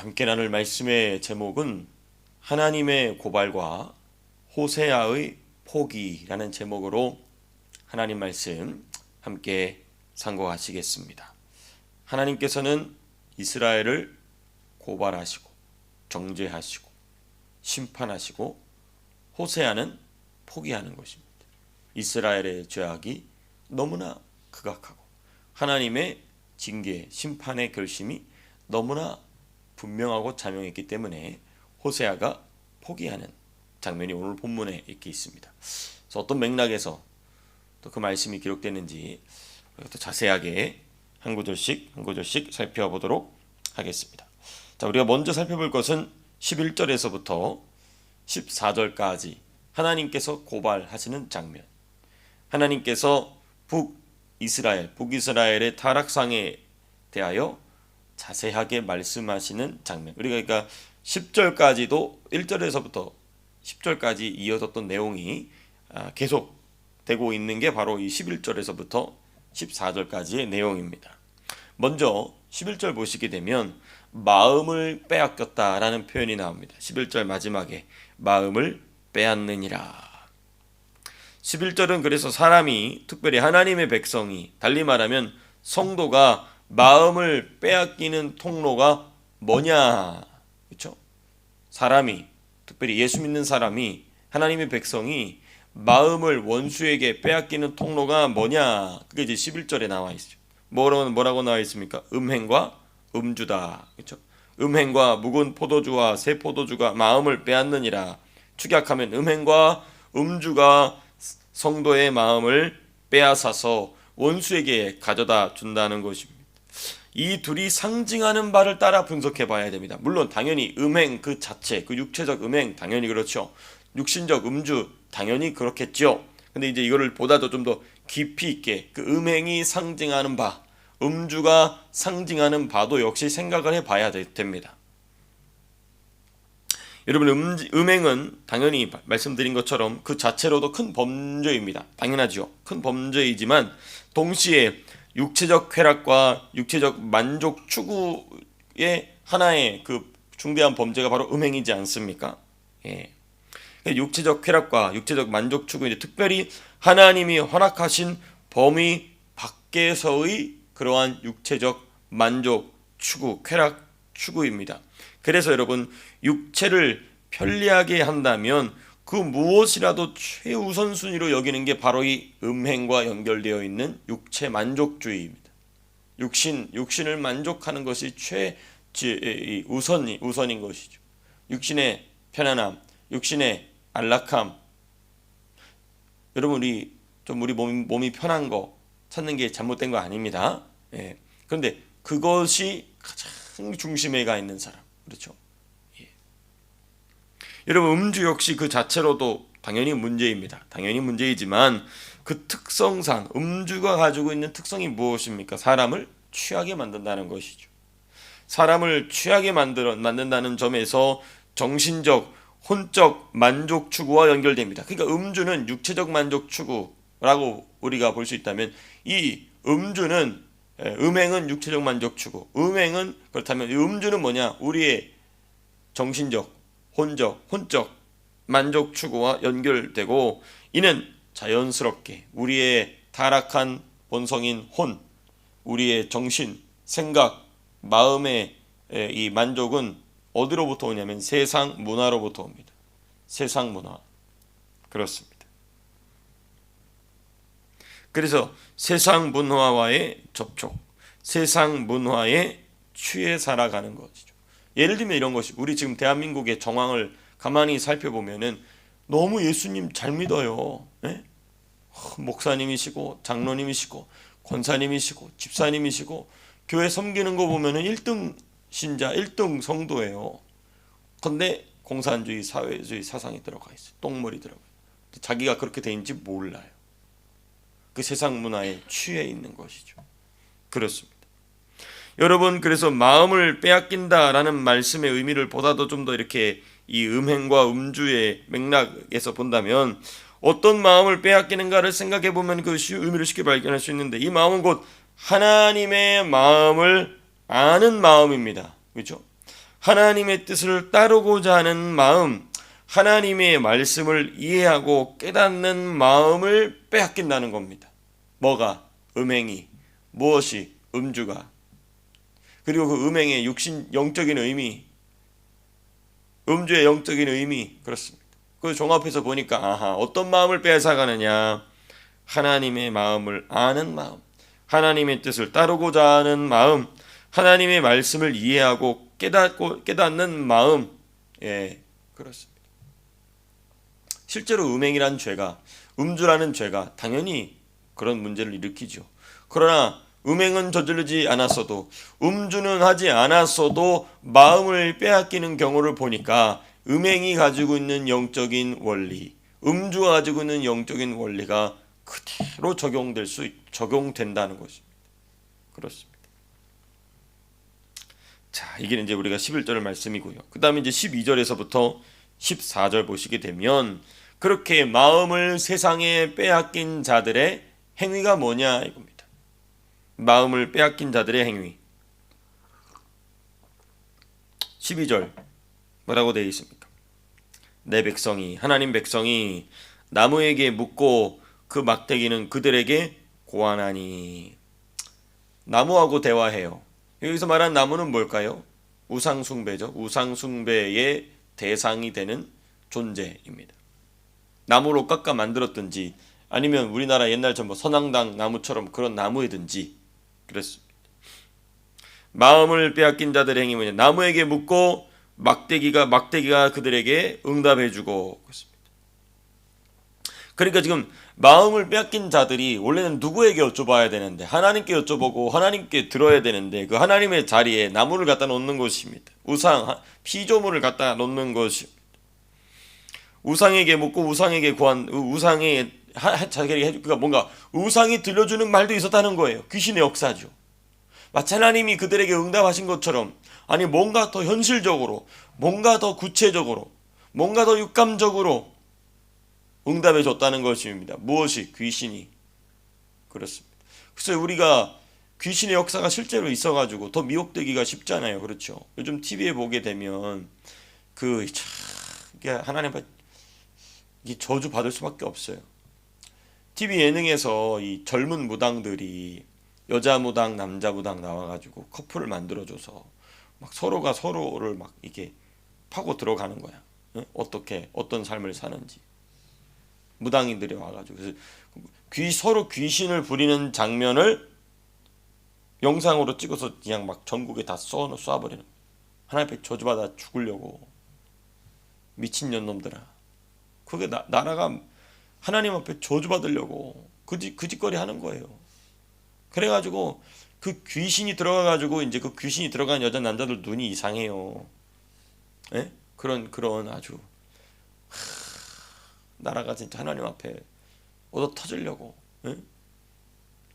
함께 나눌 말씀의 제목은 하나님의 고발과 호세아의 포기라는 제목으로 하나님 말씀 함께 상고하시겠습니다. 하나님께서는 이스라엘을 고발하시고 정죄하시고 심판하시고 호세아는 포기하는 것입니다. 이스라엘의 죄악이 너무나 극악하고 하나님의 징계, 심판의 결심이 너무나 분명하고 자명했기 때문에 호세아가 포기하는 장면이 오늘 본문에 이렇게 있습니다. 그래서 어떤 맥락에서 또 그 말씀이 기록되는지 또 자세하게 한 구절씩 살펴보도록 하겠습니다. 자, 우리가 먼저 살펴볼 것은 11절에서부터 14절까지 하나님께서 고발하시는 장면. 하나님께서 북이스라엘의 타락상에 대하여 자세하게 말씀하시는 장면. 우리가 그러니까 10절까지도 1절에서부터 10절까지 이어졌던 내용이 계속 되고 있는 게 바로 이 11절에서부터 14절까지의 내용입니다. 먼저 11절 보시게 되면 마음을 빼앗겼다라는 표현이 나옵니다. 11절 마지막에 마음을 빼앗느니라. 11절은 그래서 사람이, 특별히 하나님의 백성이, 달리 말하면 성도가 마음을 빼앗기는 통로가 뭐냐, 그렇죠? 사람이, 특별히 예수 믿는 사람이, 하나님의 백성이 마음을 원수에게 빼앗기는 통로가 뭐냐, 그게 이제 11절에 나와 있죠. 뭐라고 나와 있습니까? 음행과 음주다, 그렇죠? 음행과 묵은 포도주와 새 포도주가 마음을 빼앗느니라. 축약하면 음행과 음주가 성도의 마음을 빼앗아서 원수에게 가져다 준다는 것입니다. 이 둘이 상징하는 바를 따라 분석해 봐야 됩니다. 물론 당연히 음행 그 자체, 그 육체적 음행 당연히 그렇죠. 육신적 음주 당연히 그렇겠죠. 근데 이제 이거를 보다도 좀 더 깊이 있게 그 음행이 상징하는 바, 음주가 상징하는 바도 역시 생각을 해 봐야 됩니다. 여러분, 음행은 당연히 말씀드린 것처럼 그 자체로도 큰 범죄입니다. 당연하죠. 큰 범죄이지만 동시에 육체적 쾌락과 육체적 만족 추구의 하나의 그 중대한 범죄가 바로 음행이지 않습니까? 예. 육체적 쾌락과 육체적 만족 추구, 이제 특별히 하나님이 허락하신 범위 밖에서의 그러한 육체적 만족 추구, 쾌락 추구입니다. 그래서 여러분, 육체를 편리하게 한다면 그 무엇이라도 최우선순위로 여기는 게 바로 이 음행과 연결되어 있는 육체 만족주의입니다. 육신을 만족하는 것이 우선인 것이죠. 육신의 편안함, 육신의 안락함. 여러분, 우리 몸이 편한 거 찾는 게 잘못된 거 아닙니다. 예. 그런데 그것이 가장 중심에 가 있는 사람, 그렇죠? 여러분, 음주 역시 그 자체로도 당연히 문제입니다. 당연히 문제이지만 그 특성상 음주가 가지고 있는 특성이 무엇입니까? 사람을 취하게 만든다는 것이죠. 사람을 취하게 만든다는 점에서 정신적, 혼적 만족 추구와 연결됩니다. 그러니까 음주는 육체적 만족 추구라고 우리가 볼 수 있다면, 이 음행은 육체적 만족 추구. 음행은 그렇다면 음주는 뭐냐? 우리의 정신적, 혼적 만족 추구와 연결되고, 이는 자연스럽게 우리의 타락한 본성인 혼, 우리의 정신, 생각, 마음의 이 만족은 어디로부터 오냐면 세상 문화로부터 옵니다. 세상 문화. 그렇습니다. 그래서 세상 문화와의 접촉, 세상 문화에 취해 살아가는 것이죠. 예를 들면 이런 것이, 우리 지금 대한민국의 정황을 가만히 살펴보면은 너무 예수님 잘 믿어요. 네? 목사님이시고 장로님이시고 권사님이시고 집사님이시고 교회 섬기는 거 보면은 1등 신자, 1등 성도예요. 근데 공산주의, 사회주의 사상이 들어가 있어요. 똥물이 들어가 있어요. 자기가 그렇게 돼 있는지 몰라요. 그 세상 문화에 취해 있는 것이죠. 그렇습니다. 여러분, 그래서 마음을 빼앗긴다라는 말씀의 의미를 보다도 좀 더 이렇게 이 음행과 음주의 맥락에서 본다면 어떤 마음을 빼앗기는가를 생각해 보면 그 의미를 쉽게 발견할 수 있는데, 이 마음은 곧 하나님의 마음을 아는 마음입니다. 그렇죠? 하나님의 뜻을 따르고자 하는 마음, 하나님의 말씀을 이해하고 깨닫는 마음을 빼앗긴다는 겁니다. 뭐가? 음행이. 무엇이? 음주가. 그리고 그 음행의 영적인 의미, 음주의 영적인 의미, 그렇습니다. 그 종합해서 보니까 어떤 마음을 빼앗아가느냐? 하나님의 마음을 아는 마음, 하나님의 뜻을 따르고자 하는 마음, 하나님의 말씀을 이해하고 깨닫는 마음. 예, 그렇습니다. 실제로 음행이라는 죄가, 음주라는 죄가 당연히 그런 문제를 일으키죠. 그러나 음행은 저지르지 않았어도, 음주는 하지 않았어도 마음을 빼앗기는 경우를 보니까 음행이 가지고 있는 영적인 원리, 음주가 가지고 있는 영적인 원리가 그대로 적용된다는 것입니다. 그렇습니다. 자, 이게 이제 우리가 11절 말씀이고요. 그 다음에 이제 12절에서부터 14절 보시게 되면, 그렇게 마음을 세상에 빼앗긴 자들의 행위가 뭐냐 이겁니다. 마음을 빼앗긴 자들의 행위. 12절 뭐라고 되어 있습니까? 내 백성이, 하나님 백성이 나무에게 묻고 그 막대기는 그들에게 고하나니. 나무하고 대화해요. 여기서 말한 나무는 뭘까요? 우상숭배죠. 우상숭배의 대상이 되는 존재입니다. 나무로 깎아 만들었든지, 아니면 우리나라 옛날 뭐 선앙당 나무처럼 그런 나무이든지 그랬습니다. 마음을 빼앗긴 자들의 행위 뭐냐? 나무에게 묻고 막대기가 그들에게 응답해주고. 그렇습니다. 그러니까 지금 마음을 빼앗긴 자들이 원래는 누구에게 여쭤봐야 되는데, 하나님께 여쭤보고 하나님께 들어야 되는데, 그 하나님의 자리에 나무를 갖다 놓는 것입니다. 피조물을 갖다 놓는 것입니다. 우상에게 묻고 우상에게 구한, 우상에 자기에게 해주, 그러니까 뭔가 우상이 들려주는 말도 있었다는 거예요. 귀신의 역사죠. 마치 하나님이 그들에게 응답하신 것처럼, 아니 뭔가 더 현실적으로, 뭔가 더 구체적으로, 뭔가 더 육감적으로 응답해 줬다는 것입니다. 무엇이? 귀신이. 그렇습니다. 그래서 우리가 귀신의 역사가 실제로 있어가지고 더 미혹되기가 쉽잖아요. 그렇죠. 요즘 TV에 보게 되면 이게 하나님 이 저주 받을 수밖에 없어요. TV 예능에서 이 젊은 무당들이 여자 무당, 남자 무당 나와가지고 커플을 만들어줘서 막 서로가 서로를 막 이렇게 파고 들어가는 거야. 어떻게 어떤 삶을 사는지. 무당인들이 와가지고 그래서 서로 귀신을 부리는 장면을 영상으로 찍어서 그냥 막 전국에 다 쏴버리는 거야. 하나님 앞에 저주받아 죽으려고. 미친년 놈들아. 그게 나라가 하나님 앞에 저주받으려고 그 짓거리 하는 거예요. 그래가지고 그 귀신이 들어가가지고 이제 그 귀신이 들어간 여자 남자들 눈이 이상해요. 예? 그런 아주 나라가 진짜 하나님 앞에 얻어 터지려고. 예?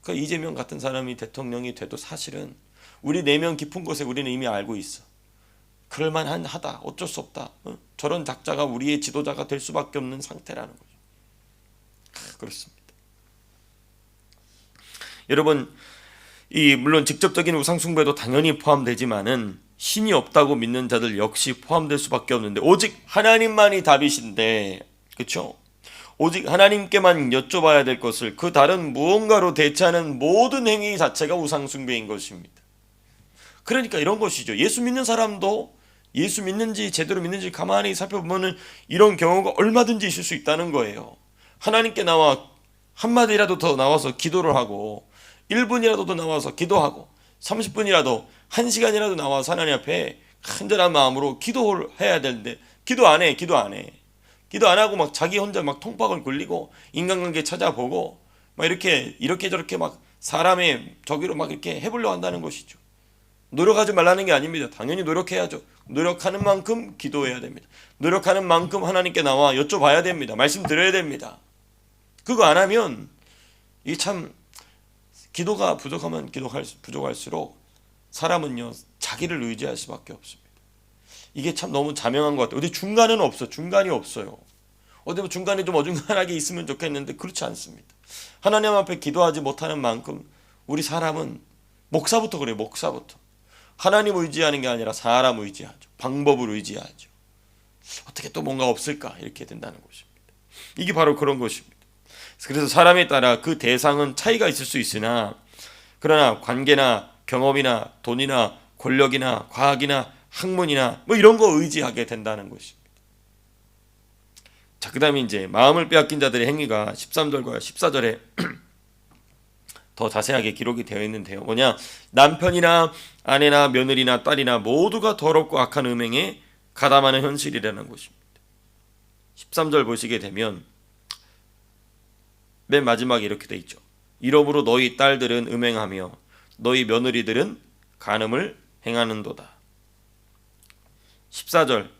그 이재명 같은 사람이 대통령이 돼도 사실은 우리 내면 깊은 곳에 우리는 이미 알고 있어. 그럴만하다. 어쩔 수 없다. 저런 작자가 우리의 지도자가 될 수밖에 없는 상태라는 거죠. 그렇습니다. 여러분, 물론 직접적인 우상숭배도 당연히 포함되지만은 신이 없다고 믿는 자들 역시 포함될 수밖에 없는데, 오직 하나님만이 답이신데, 그렇죠? 오직 하나님께만 여쭤봐야 될 것을 그 다른 무언가로 대체하는 모든 행위 자체가 우상숭배인 것입니다. 그러니까 이런 것이죠. 예수 믿는 사람도 예수 믿는지 제대로 믿는지 가만히 살펴보면 이런 경우가 얼마든지 있을 수 있다는 거예요. 하나님께 나와 한마디라도 더 나와서 기도를 하고, 1분이라도 더 나와서 기도하고, 30분이라도 1시간이라도 나와서 하나님 앞에 간절한 마음으로 기도를 해야 되는데 기도 안 해. 기도 안 하고 막 자기 혼자 막 통박을 굴리고 인간관계 찾아보고 막 이렇게 저렇게 막 사람의 저기로 막 이렇게 해보려고 한다는 것이죠. 노력하지 말라는 게 아닙니다. 당연히 노력해야죠. 노력하는 만큼 기도해야 됩니다. 노력하는 만큼 하나님께 나와 여쭤봐야 됩니다. 말씀 드려야 됩니다. 그거 안 하면 이게 참, 기도가 부족하면 부족할수록 사람은요 자기를 의지할 수밖에 없습니다. 이게 참 너무 자명한 것 같아요. 어디 중간은 없어. 중간이 없어요. 어디 뭐 중간에 좀 어중간하게 있으면 좋겠는데 그렇지 않습니다. 하나님 앞에 기도하지 못하는 만큼 우리 사람은 목사부터 그래요. 목사부터 하나님 의지하는 게 아니라 사람 의지하죠. 방법을 의지하죠. 어떻게 또 뭔가 없을까 이렇게 된다는 것입니다. 이게 바로 그런 것입니다. 그래서 사람에 따라 그 대상은 차이가 있을 수 있으나 그러나 관계나 경험이나 돈이나 권력이나 과학이나 학문이나 뭐 이런 거 의지하게 된다는 것입니다. 자, 그다음에 이제 마음을 빼앗긴 자들의 행위가 13절과 14절에 더 자세하게 기록이 되어 있는데요. 뭐냐? 남편이나 아내나 며느리나 딸이나 모두가 더럽고 악한 음행에 가담하는 현실이라는 것입니다. 13절 보시게 되면 맨 마지막에 이렇게 돼 있죠. 이러므로 너희 딸들은 음행하며 너희 며느리들은 간음을 행하는도다. 14절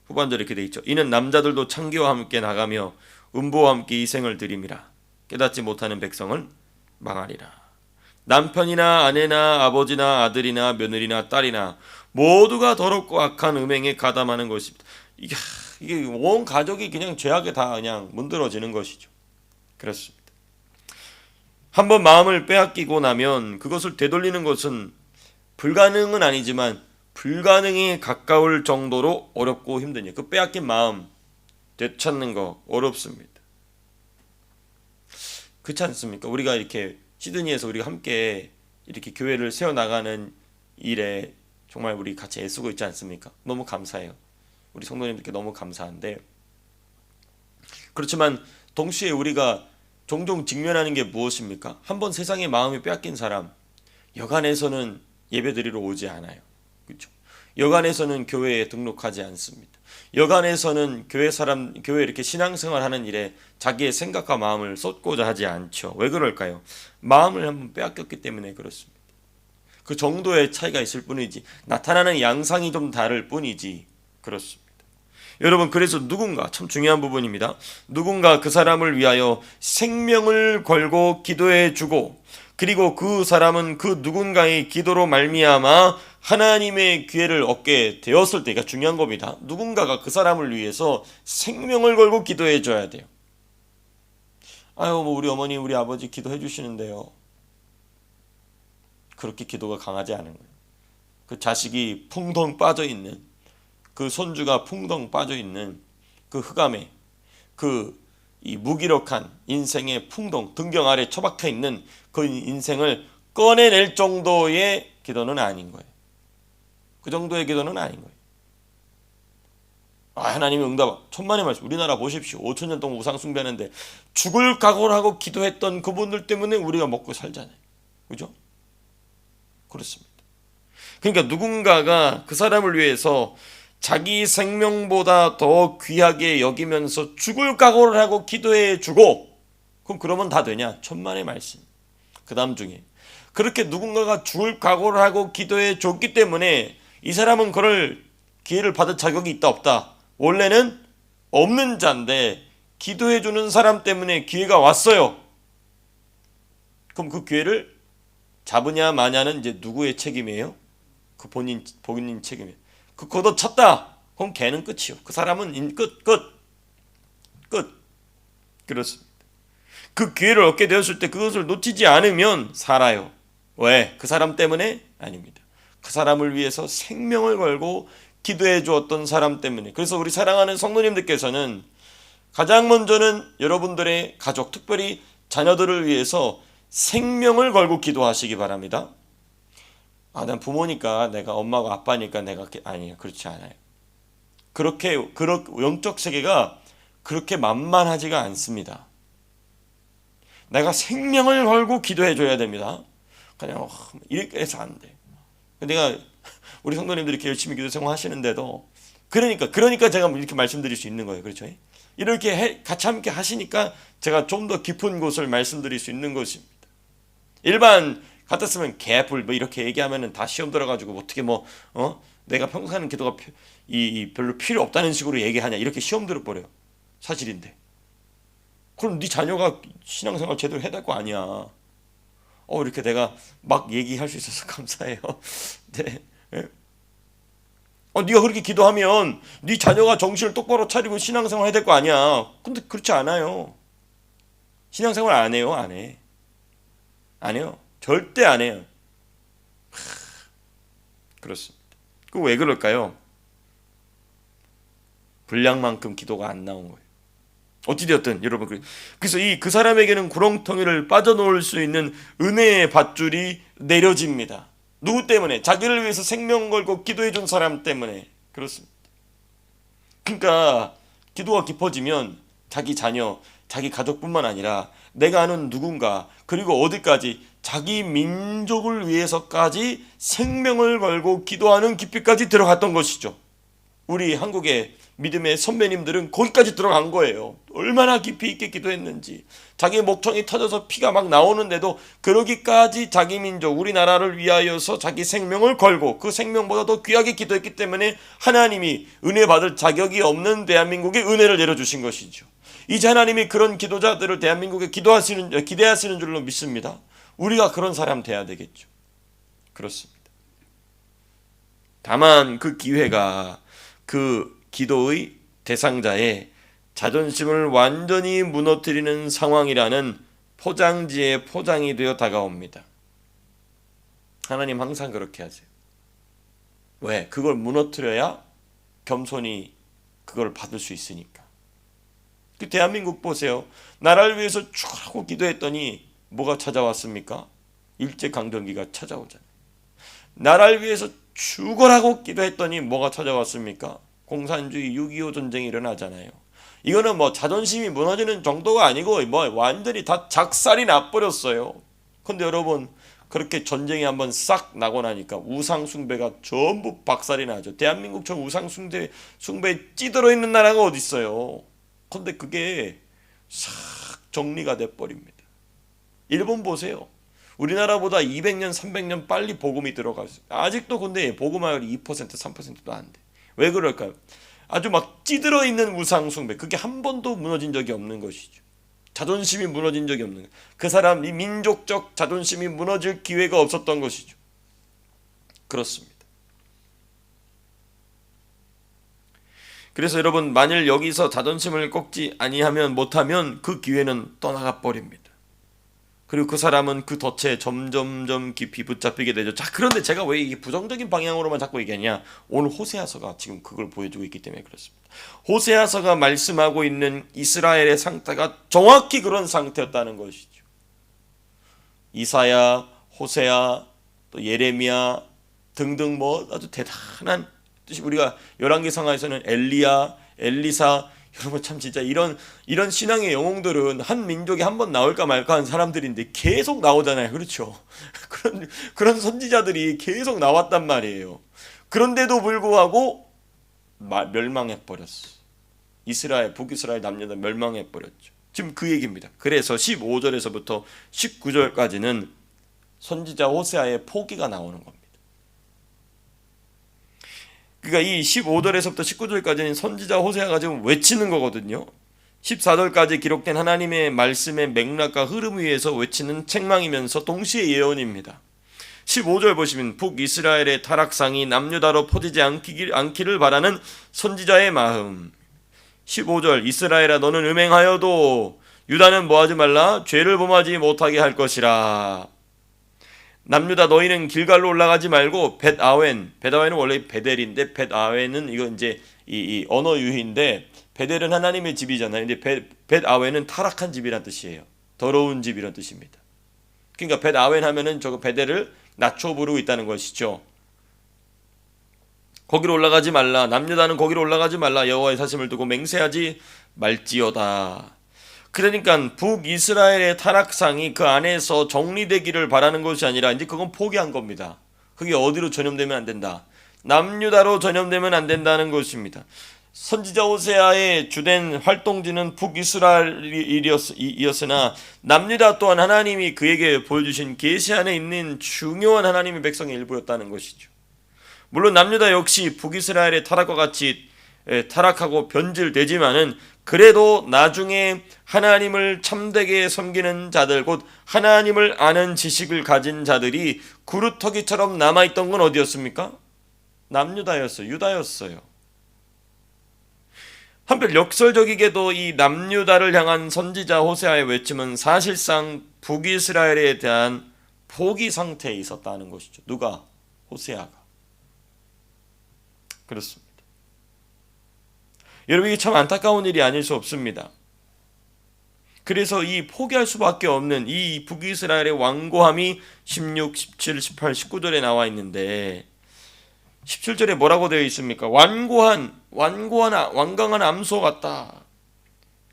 후반절에 이렇게 돼 있죠. 이는 남자들도 창기와 함께 나가며 음보와 함께 희생을 드림이라. 깨닫지 못하는 백성은 망하리라. 남편이나 아내나 아버지나 아들이나 며느리나 딸이나 모두가 더럽고 악한 음행에 가담하는 것입니다. 이게 온 가족이 그냥 죄악에 다 그냥 문드러지는 것이죠. 그렇습니다. 한번 마음을 빼앗기고 나면 그것을 되돌리는 것은 불가능은 아니지만 불가능에 가까울 정도로 어렵고 힘드니 그 빼앗긴 마음 되찾는 거 어렵습니다. 그렇지 않습니까? 우리가 이렇게 시드니에서 우리가 함께 이렇게 교회를 세워나가는 일에 정말 우리 같이 애쓰고 있지 않습니까? 너무 감사해요. 우리 성도님들께 너무 감사한데 그렇지만 동시에 우리가 종종 직면하는 게 무엇입니까? 한번 세상에 마음이 빼앗긴 사람 여간에서는 예배드리러 오지 않아요. 그렇죠? 여간에서는 교회에 등록하지 않습니다. 여간에서는 교회 이렇게 신앙생활하는 일에 자기의 생각과 마음을 쏟고자 하지 않죠. 왜 그럴까요? 마음을 한번 빼앗겼기 때문에 그렇습니다. 그 정도의 차이가 있을 뿐이지 나타나는 양상이 좀 다를 뿐이지 그렇습니다. 여러분 그래서 누군가 참 중요한 부분입니다. 누군가 그 사람을 위하여 생명을 걸고 기도해 주고 그리고 그 사람은 그 누군가의 기도로 말미암아 하나님의 기회를 얻게 되었을 때가 중요한 겁니다. 누군가가 그 사람을 위해서 생명을 걸고 기도해 줘야 돼요. 아유 뭐 우리 어머니 우리 아버지 기도해 주시는데요. 그렇게 기도가 강하지 않은 거예요. 그 자식이 풍덩 빠져 있는 그 손주가 풍덩 빠져 있는 그 흑암에 이 무기력한 인생의 풍덩 등경 아래 처박혀 있는 그 인생을 꺼내낼 정도의 기도는 아닌 거예요. 그 정도의 기도는 아닌 거예요. 하나님의 응답 천만의 말씀. 우리나라 보십시오. 5,000년 동안 우상 숭배하는데 죽을 각오를 하고 기도했던 그분들 때문에 우리가 먹고 살잖아요. 그죠? 그렇습니다. 그러니까 누군가가 그 사람을 위해서 자기 생명보다 더 귀하게 여기면서 죽을 각오를 하고 기도해 주고 그럼 그러면 다 되냐? 천만의 말씀. 그 다음 중에 그렇게 누군가가 죽을 각오를 하고 기도해 줬기 때문에 이 사람은 그럴 기회를 받을 자격이 있다 없다? 원래는 없는 자인데 기도해 주는 사람 때문에 기회가 왔어요. 그럼 그 기회를 잡으냐 마냐는 이제 누구의 책임이에요? 그 본인 책임이에요. 그 걷어찼다. 그럼 걔는 끝이요. 그 사람은 끝. 그렇습니다. 그 기회를 얻게 되었을 때 그것을 놓치지 않으면 살아요. 왜? 그 사람 때문에? 아닙니다. 그 사람을 위해서 생명을 걸고 기도해 주었던 사람 때문에. 그래서 우리 사랑하는 성도님들께서는 가장 먼저는 여러분들의 가족, 특별히 자녀들을 위해서 생명을 걸고 기도하시기 바랍니다. 난 부모니까 내가 엄마가 아빠니까 내가 아니에요. 그렇지 않아요. 그렇게 영적 세계가 그렇게 만만하지가 않습니다. 내가 생명을 걸고 기도해 줘야 됩니다. 그냥 이렇게 해서 안 돼. 내가 우리 성도님들이 이렇게 열심히 기도 생활하시는데도 그러니까 제가 이렇게 말씀드릴 수 있는 거예요. 그렇죠? 이렇게 같이 함께 하시니까 제가 좀 더 깊은 곳을 말씀드릴 수 있는 것입니다. 일반 같았으면 개불 이렇게 얘기하면은 다 시험 들어가지고 어떻게 내가 평소 하는 기도가 별로 필요 없다는 식으로 얘기하냐 이렇게 시험 들어버려요. 사실인데. 그럼 네 자녀가 신앙생활 제대로 해야 될 거 아니야. 이렇게 내가 막 얘기할 수 있어서 감사해요. 네. 네가 그렇게 기도하면 네 자녀가 정신을 똑바로 차리고 신앙생활 해야 될 거 아니야. 근데 그렇지 않아요. 신앙생활 안 해요. 안 해. 안 해요. 절대 안 해요. 그렇습니다. 그 왜 그럴까요? 분량만큼 기도가 안 나온 거예요. 어찌되었든 여러분, 그래서 그 사람에게는 구렁텅이를 빠져놓을 수 있는 은혜의 밧줄이 내려집니다. 누구 때문에? 자기를 위해서 생명 걸고 기도해 준 사람 때문에. 그렇습니다. 그러니까 기도가 깊어지면 자기 자녀, 자기 가족뿐만 아니라 내가 아는 누군가, 그리고 어디까지, 자기 민족을 위해서까지 생명을 걸고 기도하는 깊이까지 들어갔던 것이죠. 우리 한국의 믿음의 선배님들은 거기까지 들어간 거예요. 얼마나 깊이 있게 기도했는지. 자기 목청이 터져서 피가 막 나오는데도 그러기까지 자기 민족, 우리나라를 위하여서 자기 생명을 걸고 그 생명보다 더 귀하게 기도했기 때문에 하나님이 은혜 받을 자격이 없는 대한민국에 은혜를 내려주신 것이죠. 이제 하나님이 그런 기도자들을 대한민국에 기대하시는 줄로 믿습니다. 우리가 그런 사람 돼야 되겠죠. 그렇습니다. 다만 그 기회가 그 기도의 대상자의 자존심을 완전히 무너뜨리는 상황이라는 포장지에 포장이 되어 다가옵니다. 하나님 항상 그렇게 하세요. 왜? 그걸 무너뜨려야 겸손히 그걸 받을 수 있으니까. 그 대한민국 보세요. 나라를 위해서 죽으라고 기도했더니 뭐가 찾아왔습니까? 일제강점기가 찾아오잖아요. 나라를 위해서 죽으라고 기도했더니 뭐가 찾아왔습니까? 공산주의 6.25 전쟁이 일어나잖아요. 이거는 뭐 자존심이 무너지는 정도가 아니고 뭐 완전히 다 작살이 나버렸어요. 근데 여러분, 그렇게 전쟁이 한번 싹 나고 나니까 우상 숭배가 전부 박살이 나죠. 대한민국처럼 우상 숭배에 찌들어 있는 나라가 어디 있어요. 근데 그게 싹 정리가 돼버립니다. 일본 보세요. 우리나라보다 200년, 300년 빨리 복음이 들어갔어요. 아직도 근데 복음화율이 2%, 3%도 안 돼. 왜 그럴까요? 아주 막 찌들어 있는 우상 숭배, 그게 한 번도 무너진 적이 없는 것이죠. 자존심이 무너진 적이 없는 거예요. 그 사람 이 민족적 자존심이 무너질 기회가 없었던 것이죠. 그렇습니다. 그래서 여러분, 만일 여기서 자존심을 꺾지 아니하면 못하면 그 기회는 떠나가 버립니다. 그리고 그 사람은 그 덫에 점점점 깊이 붙잡히게 되죠. 자, 그런데 제가 왜 이게 부정적인 방향으로만 자꾸 얘기하냐? 오늘 호세아서가 지금 그걸 보여주고 있기 때문에 그렇습니다. 호세아서가 말씀하고 있는 이스라엘의 상태가 정확히 그런 상태였다는 것이죠. 이사야, 호세아, 또 예레미야 등등 뭐 아주 대단한 뜻이, 우리가 열왕기상하에서는 엘리야, 엘리사, 여러분 참 진짜 이런 신앙의 영웅들은 한 민족에 한 번 나올까 말까 한 사람들인데 계속 나오잖아요. 그렇죠? 그런 선지자들이 계속 나왔단 말이에요. 그런데도 불구하고 멸망해 버렸어. 이스라엘, 북이스라엘 남녀다 멸망해 버렸죠. 지금 그 얘기입니다. 그래서 15절에서부터 19절까지는 선지자 호세아의 포기가 나오는 겁니다. 그러니까 이 15절에서부터 19절까지는 선지자 호세아가 지금 외치는 거거든요. 14절까지 기록된 하나님의 말씀의 맥락과 흐름 위에서 외치는 책망이면서 동시에 예언입니다. 15절 보시면 북이스라엘의 타락상이 남유다로 퍼지지 않기를 바라는 선지자의 마음. 15절 이스라엘아 너는 음행하여도 유다는 뭐하지 말라? 죄를 범하지 못하게 할 것이라. 남유다 너희는 길갈로 올라가지 말고 벳아웬은 원래 베델인데 벳아웬은 이거 이제 이 언어 유희인데 베델은 하나님의 집이잖아요. 근데 벳아웬은 타락한 집이란 뜻이에요. 더러운 집이란 뜻입니다. 그러니까 벳아웬 하면은 저거 베델을 낮춰 부르고 있다는 것이죠. 거기로 올라가지 말라. 남유다는 거기로 올라가지 말라. 여호와의 사심을 두고 맹세하지 말지어다. 그러니까 북이스라엘의 타락상이 그 안에서 정리되기를 바라는 것이 아니라 이제 그건 포기한 겁니다. 그게 어디로 전염되면 안 된다. 남유다로 전염되면 안 된다는 것입니다. 선지자 호세아의 주된 활동지는 북이스라엘이었으나 남유다 또한 하나님이 그에게 보여주신 계시 안에 있는 중요한 하나님의 백성의 일부였다는 것이죠. 물론 남유다 역시 북이스라엘의 타락과 같이 타락하고 변질되지만은 그래도 나중에 하나님을 참되게 섬기는 자들, 곧 하나님을 아는 지식을 가진 자들이 구루터기처럼 남아있던 건 어디였습니까? 남유다였어요. 유다였어요. 한편 역설적이게도 이 남유다를 향한 선지자 호세아의 외침은 사실상 북이스라엘에 대한 포기 상태에 있었다는 것이죠. 누가? 호세아가. 그렇습니다. 여러분, 이게 참 안타까운 일이 아닐 수 없습니다. 그래서 이 포기할 수밖에 없는 이 북이스라엘의 완고함이 16, 17, 18, 19절에 나와 있는데 17절에 뭐라고 되어 있습니까? 완강한 암소 같다.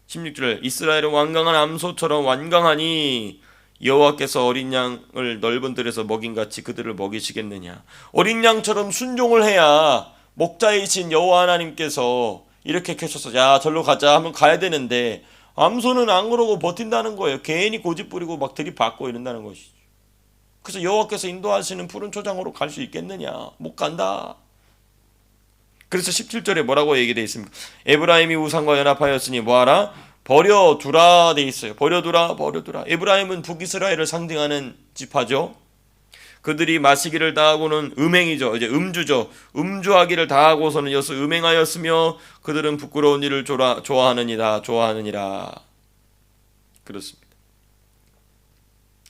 16절, 이스라엘은 완강한 암소처럼 완강하니 여호와께서 어린 양을 넓은 들에서 먹인같이 그들을 먹이시겠느냐. 어린 양처럼 순종을 해야 목자이신 여호와 하나님께서 이렇게 계셔서 야 절로 가자 하면 가야 되는데, 암소는 안 그러고 버틴다는 거예요. 괜히 고집 부리고 막 들이받고 이런다는 것이죠. 그래서 여호와께서 인도하시는 푸른 초장으로 갈 수 있겠느냐? 못 간다. 그래서 17절에 뭐라고 얘기되어 있습니까? 에브라임이 우상과 연합하였으니 뭐하라? 버려두라 돼 있어요. 버려두라. 에브라임은 북이스라엘을 상징하는 지파죠. 그들이 마시기를 다하고는 음행이죠. 이제 음주죠. 음주하기를 다하고서는 여서 음행하였으며 그들은 부끄러운 일을 좋아하느니라. 그렇습니다.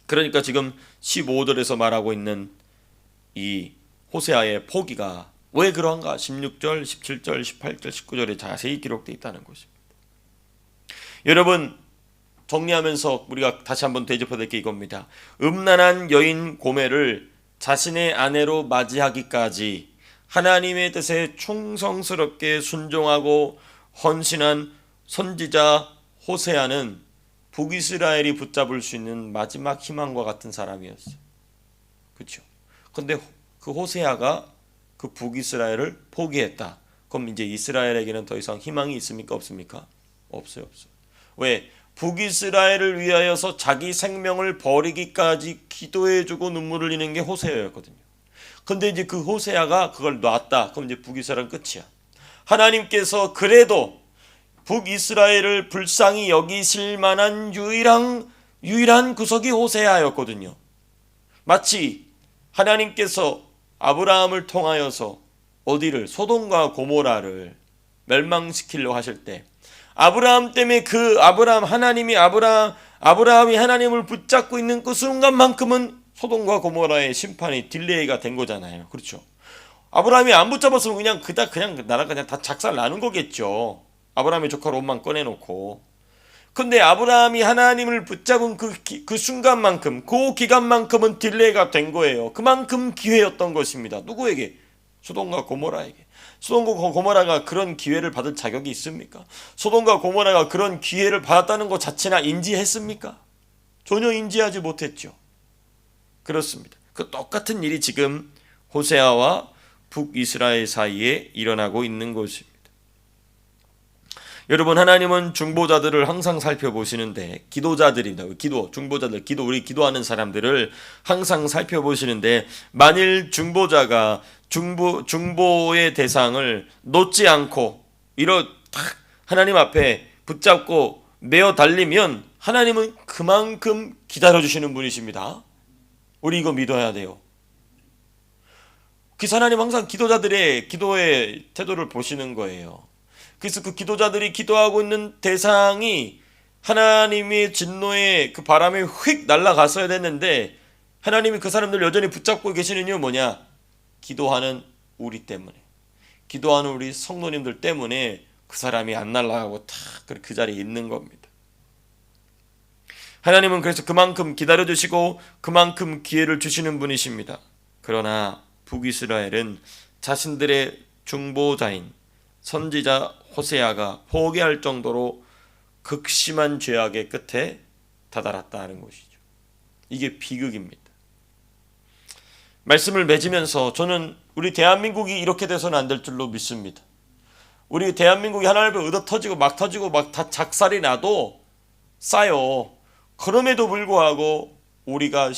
그러니까 지금 15절에서 말하고 있는 이 호세아의 포기가 왜 그러한가? 16절, 17절, 18절, 19절에 자세히 기록되어 있다는 것입니다. 여러분, 정리하면서 우리가 다시 한번 되짚어야 될 게 이겁니다. 음란한 여인 고멜을 자신의 아내로 맞이하기까지 하나님의 뜻에 충성스럽게 순종하고 헌신한 선지자 호세아는 북이스라엘이 붙잡을 수 있는 마지막 희망과 같은 사람이었어요. 그렇죠? 근데 그 호세아가 그 북이스라엘을 포기했다. 그럼 이제 이스라엘에게는 더 이상 희망이 있습니까? 없습니까? 없어요. 왜? 북이스라엘을 위하여서 자기 생명을 버리기까지 기도해주고 눈물을 흘리는 게 호세아였거든요. 근데 이제 그 호세아가 그걸 놨다. 그럼 이제 북이스라엘은 끝이야. 하나님께서 그래도 북이스라엘을 불쌍히 여기실 만한 유일한 구석이 호세아였거든요. 마치 하나님께서 아브라함을 통하여서 어디를, 소돔과 고모라를 멸망시키려 하실 때 아브라함 때문에 아브라함이 하나님을 붙잡고 있는 그 순간만큼은 소돔과 고모라의 심판이 딜레이가 된 거잖아요. 그렇죠? 아브라함이 안 붙잡았으면 그냥 나라가 그냥 다 작살 나는 거겠죠. 아브라함의 조카 롯만 꺼내놓고. 근데 아브라함이 하나님을 붙잡은 그 순간만큼, 그 기간만큼은 딜레이가 된 거예요. 그만큼 기회였던 것입니다. 누구에게? 소돔과 고모라에게. 소돔과 고모라가 그런 기회를 받을 자격이 있습니까? 소돔과 고모라가 그런 기회를 받았다는 것 자체나 인지했습니까? 전혀 인지하지 못했죠. 그렇습니다. 그 똑같은 일이 지금 호세아와 북이스라엘 사이에 일어나고 있는 것입니다. 여러분, 하나님은 중보자들을 항상 살펴보시는데, 기도자들입니다. 우리 기도하는 사람들을 항상 살펴보시는데, 만일 중보자가 중보의 대상을 놓지 않고 하나님 앞에 붙잡고 메어 달리면 하나님은 그만큼 기다려주시는 분이십니다. 우리 이거 믿어야 돼요. 그래서 하나님 항상 기도자들의 기도의 태도를 보시는 거예요. 그래서 그 기도자들이 기도하고 있는 대상이 하나님의 진노의 그 바람에 휙 날아갔어야 됐는데, 하나님이 그 사람들 여전히 붙잡고 계시는 이유는 뭐냐? 기도하는 우리 때문에, 기도하는 우리 성도님들 때문에 그 사람이 안 날아가고 탁 그 자리에 있는 겁니다. 하나님은 그래서 그만큼 기다려주시고 그만큼 기회를 주시는 분이십니다. 그러나 북이스라엘은 자신들의 중보자인 선지자 호세아가 포기할 정도로 극심한 죄악의 끝에 다다랐다는 것이죠. 이게 비극입니다. 말씀을 맺으면서 저는 우리 대한민국이 이렇게 돼서는 안 될 줄로 믿습니다. 우리 대한민국이 하나님 앞에 의도 터지고 막 다 작살이 나도 싸요. 그럼에도 불구하고 우리가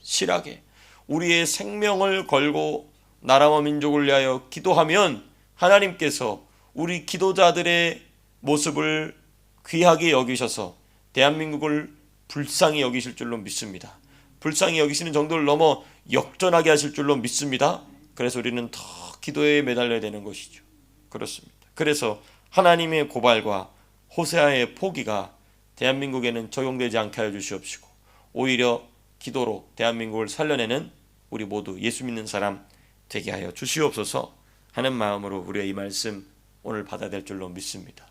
실하게 우리의 생명을 걸고 나라와 민족을 위하여 기도하면 하나님께서 우리 기도자들의 모습을 귀하게 여기셔서 대한민국을 불쌍히 여기실 줄로 믿습니다. 불쌍히 여기시는 정도를 넘어 역전하게 하실 줄로 믿습니다. 그래서 우리는 더 기도에 매달려야 되는 것이죠. 그렇습니다. 그래서 하나님의 고발과 호세아의 포기가 대한민국에는 적용되지 않게 하여 주시옵시고, 오히려 기도로 대한민국을 살려내는 우리 모두 예수 믿는 사람 되게 하여 주시옵소서 하는 마음으로 우리의 이 말씀 오늘 받아야 될 줄로 믿습니다.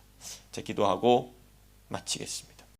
제 기도하고 마치겠습니다.